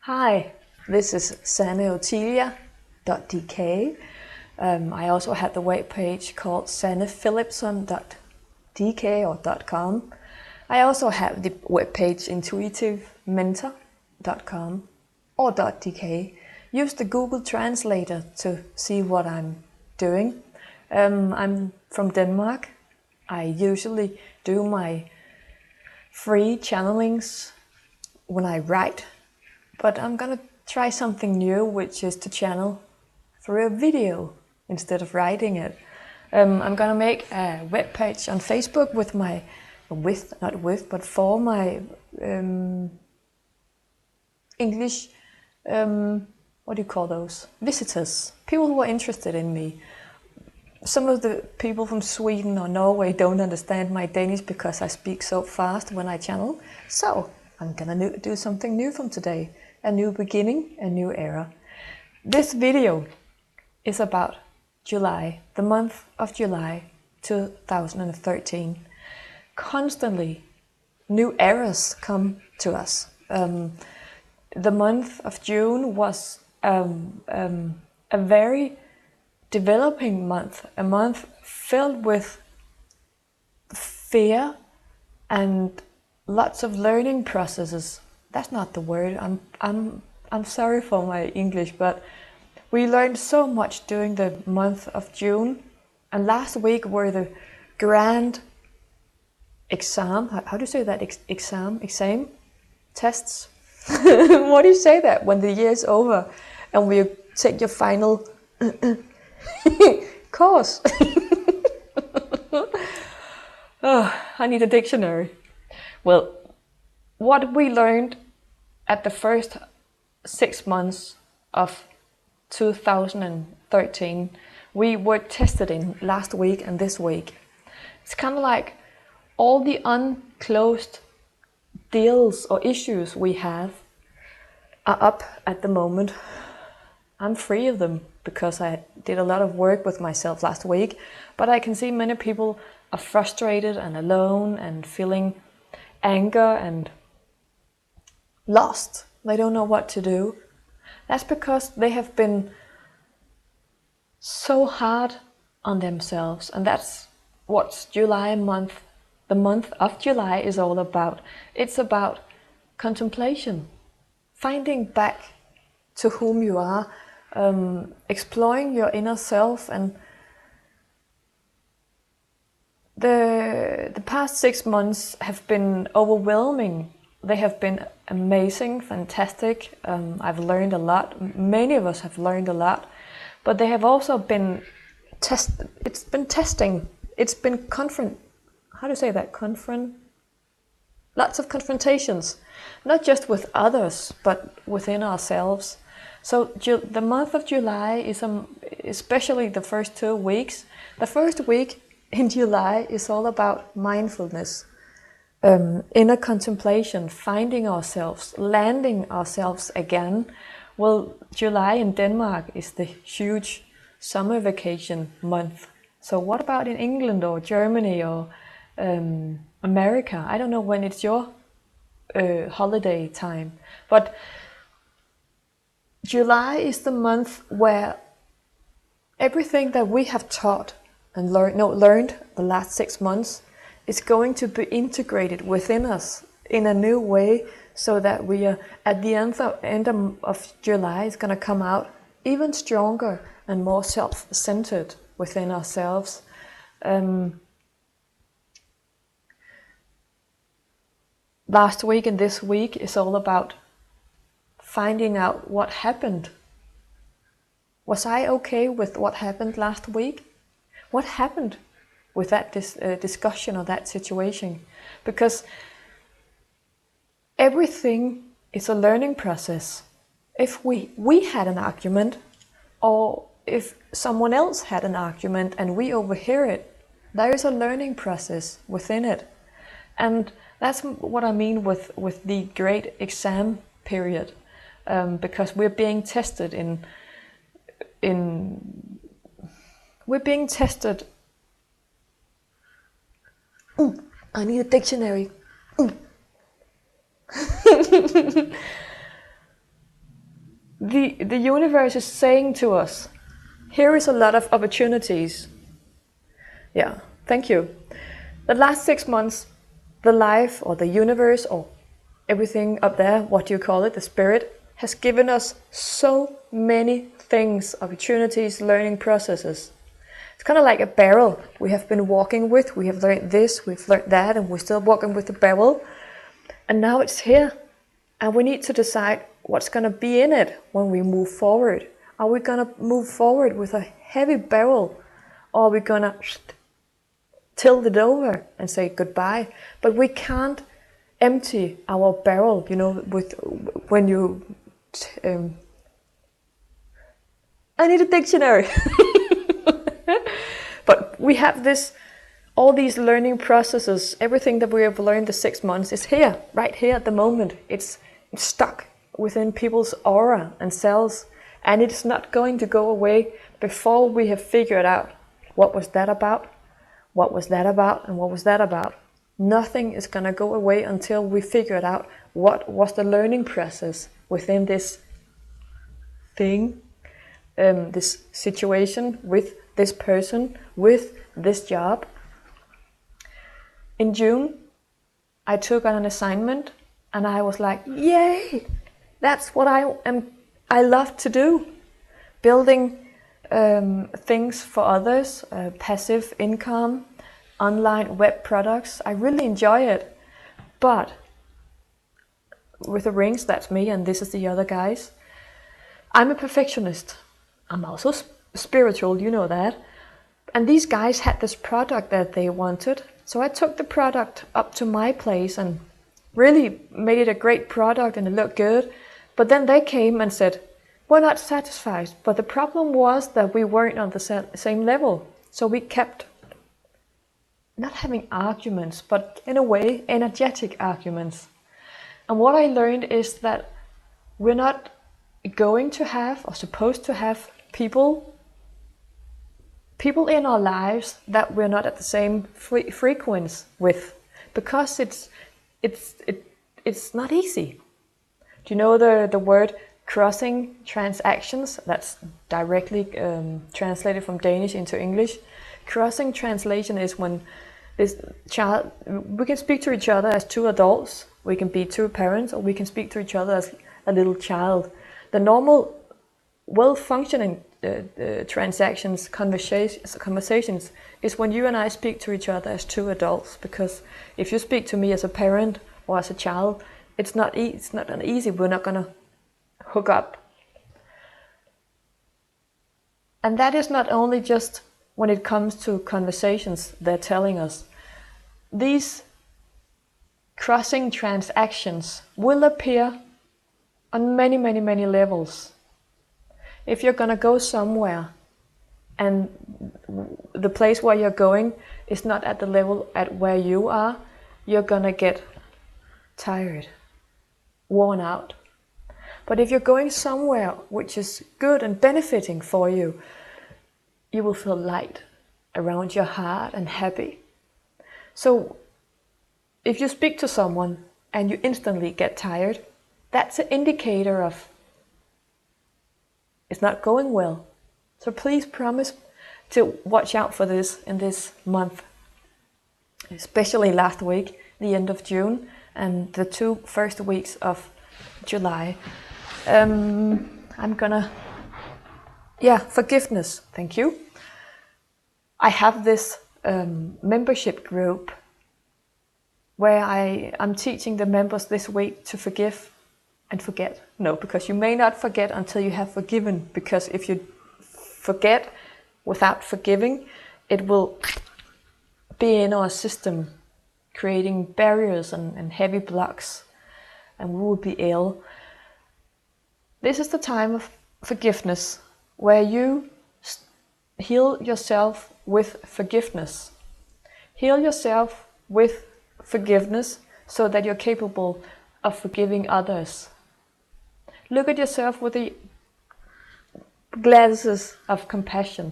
Hi, this is SanneOtilia.dk. I also had the webpage called sannephilipson.dk or .com. I also have the webpage intuitive.mentor.com or .dk. Use the Google Translator to see what I'm doing. I'm from Denmark. I usually do my free channelings when I write, but I'm gonna try something new, which is to channel through a video instead of writing it. I'm gonna make a web page on Facebook with my, for my English, what do you call those? Visitors, people who are interested in me. Some of the people from Sweden or Norway don't understand my Danish because I speak so fast when I channel. So I'm gonna do something new from today. A new beginning, a new era. This video is about July, the month of July 2013. Constantly new eras come to us. The month of June was a very developing month, a month filled with fear and lots of learning processes. That's not the word. I'm sorry for my English, but we learned so much during the month of June, and last week were the grand exam. How do you say that? Exam tests. What do you say that when the year's over and we take your final course? Oh, I need a dictionary. Well, what we learned at the first 6 months of 2013, we were tested in last week and this week. It's kind of like all the unclosed deals or issues we have are up at the moment. I'm free of them because I did a lot of work with myself last week, but I can see many people are frustrated and alone and feeling anger and lost. They don't know what to do. That's because they have been so hard on themselves, and that's what July month, the month of July, is all about. It's about contemplation, finding back to whom you are, exploring your inner self. And the past 6 months have been overwhelming. They have been amazing, fantastic. I've learned a lot. Many of us have learned a lot, but they have also been it's been testing. It's been lots of confrontations, not just with others, but within ourselves. So the month of July is especially the first 2 weeks. The first week in July is all about mindfulness. Inner contemplation, finding ourselves, landing ourselves again. Well, July in Denmark is the huge summer vacation month. So what about in England or Germany or America? I don't know when it's your holiday time, but July is the month where everything that we have taught and learned the last 6 months is going to be integrated within us in a new way, so that we are at the end of July is going to come out even stronger and more self-centered within ourselves. Last week and this week is all about finding out what happened. Was I okay with what happened last week? What happened with that discussion or that situation? Because everything is a learning process. If we had an argument, or if someone else had an argument and we overhear it, there is a learning process within it. And that's what I mean with the great exam period, because we're being tested we're being tested. I need a dictionary. The universe is saying to us, here is a lot of opportunities. Yeah, thank you. The last 6 months, the life or the universe or everything up there, what you call it, the spirit, has given us so many things, opportunities, learning processes. It's kind of like a barrel we have been walking with. We have learned this, we've learned that, and we're still walking with the barrel. And now it's here. And we need to decide what's going to be in it when we move forward. Are we going to move forward with a heavy barrel? Or are we going to tilt it over and say goodbye? But we can't empty our barrel, you know, with when you... I need a dictionary. But we have this, all these learning processes, everything that we have learned the 6 months is here, right here at the moment. It's stuck within people's aura and cells, and it's not going to go away before we have figured out what was that about, what was that about, and what was that about. Nothing is going to go away until we figured out what was the learning process within this thing, this situation, with this person, with this job. In June, I took on an assignment and I was like, yay, that's what I love to do. Building things for others, passive income, online web products. I really enjoy it. But with the rings, that's me, and this is the other guys. I'm a perfectionist. I'm also spiritual, you know that. And these guys had this product that they wanted. So I took the product up to my place and really made it a great product and it looked good. But then they came and said, we're not satisfied. But the problem was that we weren't on the same level. So we kept not having arguments, but in a way, energetic arguments. And what I learned is that we're not going to have or supposed to have people in our lives that we're not at the same frequency with, because it's not easy. Do you know the word crossing transactions? That's directly translated from Danish into English. Crossing translation is when this child, we can speak to each other as two adults, we can be two parents, or we can speak to each other as a little child. The normal, well-functioning transactions, conversations is when you and I speak to each other as two adults. Because if you speak to me as a parent or as a child, it's not easy. We're not going to hook up. And that is not only just when it comes to conversations. They're telling us these crossing transactions will appear on many, many, many levels. If you're going to go somewhere and the place where you're going is not at the level at where you are, you're going to get tired, worn out. But if you're going somewhere which is good and benefiting for you, you will feel light around your heart and happy. So if you speak to someone and you instantly get tired, that's an indicator of it's not going well. So please promise to watch out for this in this month, especially last week, the end of June, and the 2 first weeks of July. I'm gonna, forgiveness, thank you. I have this membership group where I'm teaching the members this week to forgive and forget. No, because you may not forget until you have forgiven. Because if you forget without forgiving, it will be in our system, creating barriers and heavy blocks, and we will be ill. This is the time of forgiveness, where you heal yourself with forgiveness. Heal yourself with forgiveness so that you're capable of forgiving others. Look at yourself with the glasses of compassion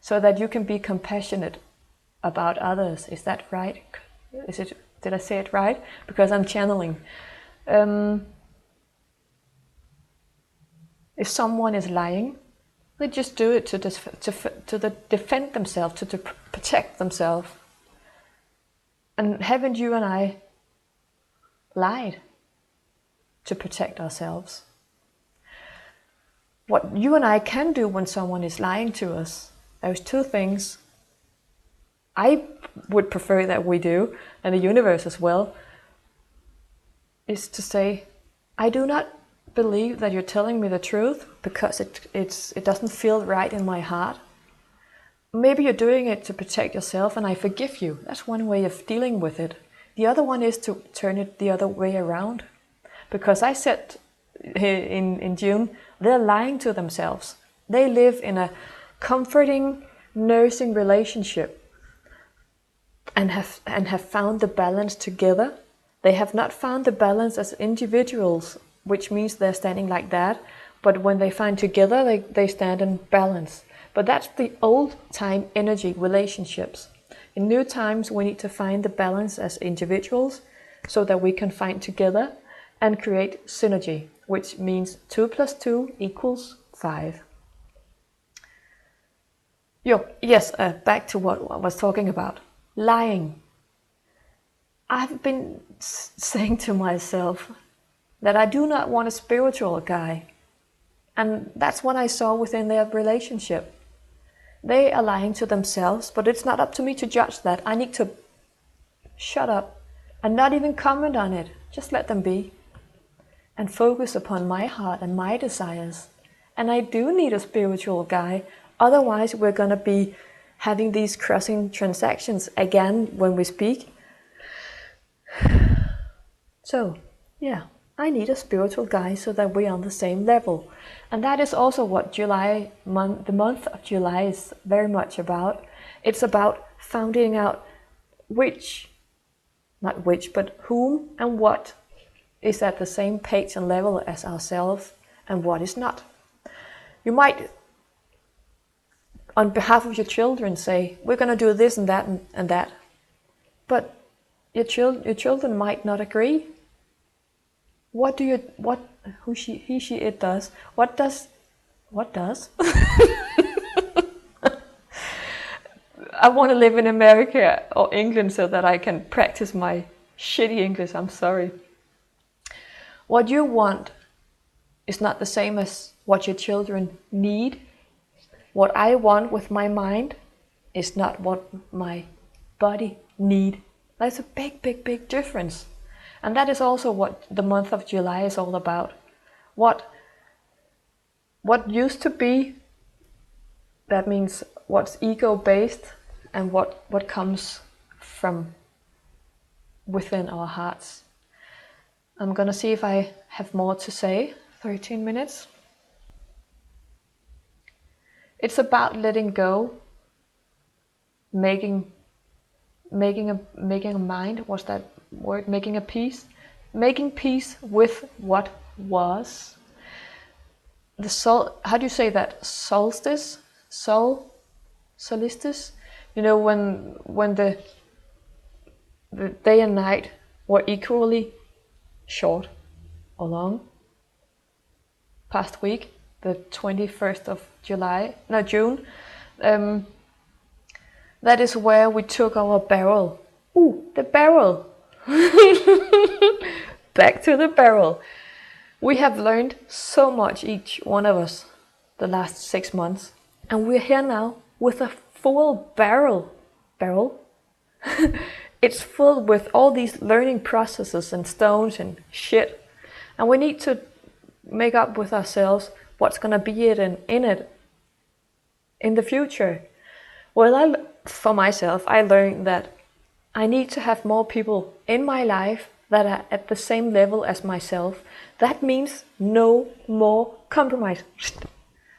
so that you can be compassionate about others. Is that right? Did I say it right? Because I'm channeling. If someone is lying, they just do it to defend themselves, to protect themselves. And haven't you and I lied to protect ourselves? What you and I can do when someone is lying to us, there's two things I would prefer that we do, and the universe as well, is to say, I do not believe that you're telling me the truth because it doesn't feel right in my heart. Maybe you're doing it to protect yourself and I forgive you. That's one way of dealing with it. The other one is to turn it the other way around. Because I said in June, they're lying to themselves. They live in a comforting, nursing relationship and have found the balance together. They have not found the balance as individuals, which means they're standing like that. But when they find together, they stand in balance. But that's the old time energy relationships. In new times, we need to find the balance as individuals so that we can find together and create synergy, which means 2 + 2 = 5. Yes, back to what I was talking about. Lying. I've been saying to myself that I do not want a spiritual guy. And that's what I saw within their relationship. They are lying to themselves, but it's not up to me to judge that. I need to shut up and not even comment on it. Just let them be. And focus upon my heart and my desires. And I do need a spiritual guy. Otherwise, we're going to be having these crossing transactions again when we speak. So, yeah, I need a spiritual guy so that we're on the same level. And that is also what the month of July is very much about. It's about finding out whom and what is at the same page and level as ourselves and what is not. You might, on behalf of your children, say, we're going to do this and that and that. But your children might not agree. It does. What does? I want to live in America or England so that I can practice my shitty English. I'm sorry. What you want is not the same as what your children need. What I want with my mind is not what my body needs. There's a big difference. And that is also what the month of July is all about. What used to be, that means what's ego-based and what comes from within our hearts. I'm gonna see if I have more to say. 13 minutes. It's about letting go, making a mind. What's that word? Making a peace. Making peace with what was. How do you say that? Solstice. You know, when the day and night were equally short or long. Past week, the 21st of June. That is where we took our barrel. The barrel. Back to the barrel. We have learned so much, each one of us, the last 6 months. And we're here now with a full barrel. It's full with all these learning processes and stones and shit. And we need to make up with ourselves what's going to be in it in the future. Well, for myself, I learned that I need to have more people in my life that are at the same level as myself. That means no more compromise.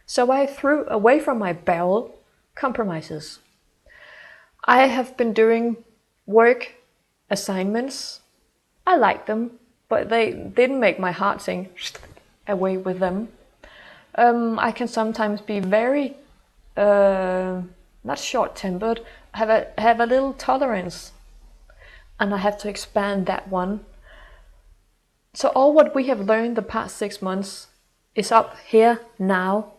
So I threw away from my barrel compromises. I have been doing work assignments. I like them, but they didn't make my heart sing away with them. I can sometimes be very not short-tempered, have a little tolerance, and I have to expand that one. So all what we have learned the past 6 months is up here now,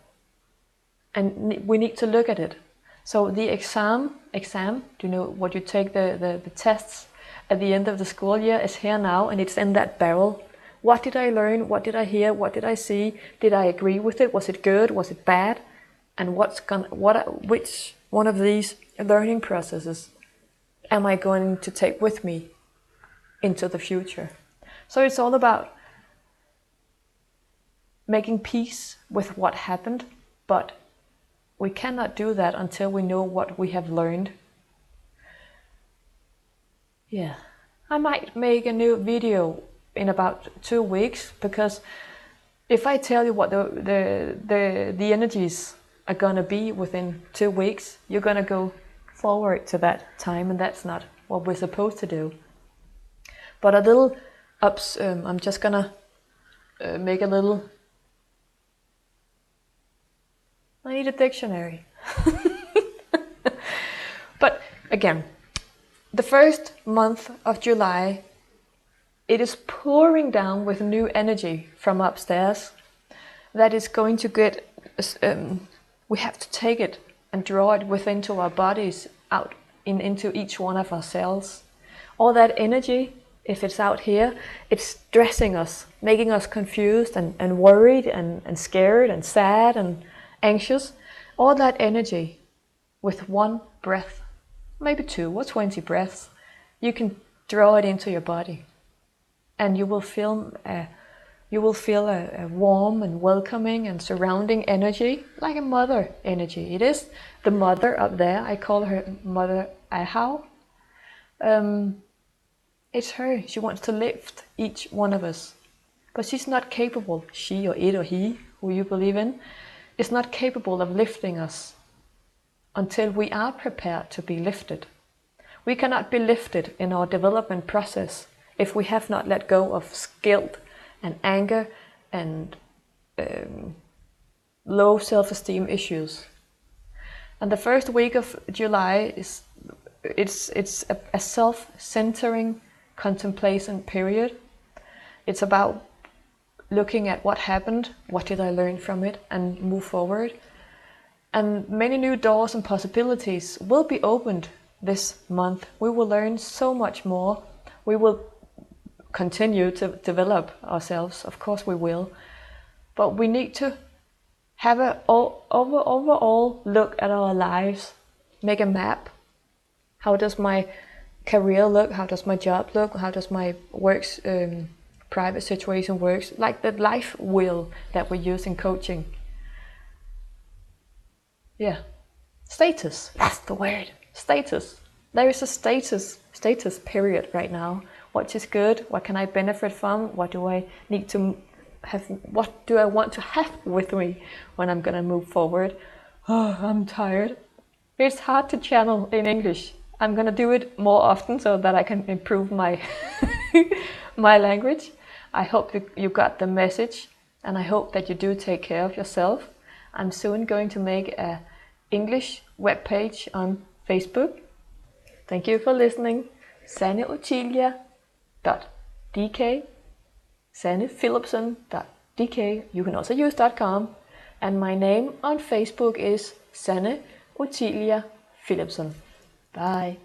and we need to look at it. So the exam, do you know what you take the tests at the end of the school year, is here now, and it's in that barrel. What did I learn? What did I hear? What did I see? Did I agree with it? Was it good? Was it bad? And which one of these learning processes am I going to take with me into the future? So it's all about making peace with what happened, but we cannot do that until we know what we have learned. Yeah, I might make a new video in about 2 weeks, because if I tell you what the energies are gonna be within 2 weeks, you're gonna go forward to that time, and that's not what we're supposed to do. But a little I'm just gonna make a little. I need a dictionary. But again, the first month of July, it is pouring down with new energy from upstairs that is going to get, we have to take it and draw it within to our bodies, out into each one of our cells. All that energy, if it's out here, it's stressing us, making us confused and worried and scared and sad and anxious. All that energy, with one breath, maybe 2 or 20 breaths, you can draw it into your body, and you will feel a warm and welcoming and surrounding energy, like a mother energy. It is the mother up there. I call her Mother Ahau. It's her. She wants to lift each one of us, but she's not capable, she or it or he, who you believe in, is not capable of lifting us until we are prepared to be lifted. We cannot be lifted in our development process if we have not let go of guilt and anger and low self-esteem issues. And the first week of July it's a self-centering contemplation period. It's about looking at what happened, what did I learn from it, and move forward. And many new doors and possibilities will be opened this month. We will learn so much more. We will continue to develop ourselves, of course we will, but we need to have an overall look at our lives, make a map. How does my career look? How does my job look? How does my works private situation works? Like the life wheel that we use in coaching. Yeah, status, that's the word, status. There is a status period right now. What is good? What can I benefit from? What do I need to have? What do I want to have with me when I'm gonna move forward? Oh, I'm tired. It's hard to channel in English. I'm gonna do it more often so that I can improve my my language. I hope that you got the message, and I hope that you do take care of yourself. I'm soon going to make a English webpage on Facebook. Thank you for listening. SanneOtilia.dk, SannePhilipsen.dk. You can also use .com. And my name on Facebook is SanneOtilia Philipsen. Bye.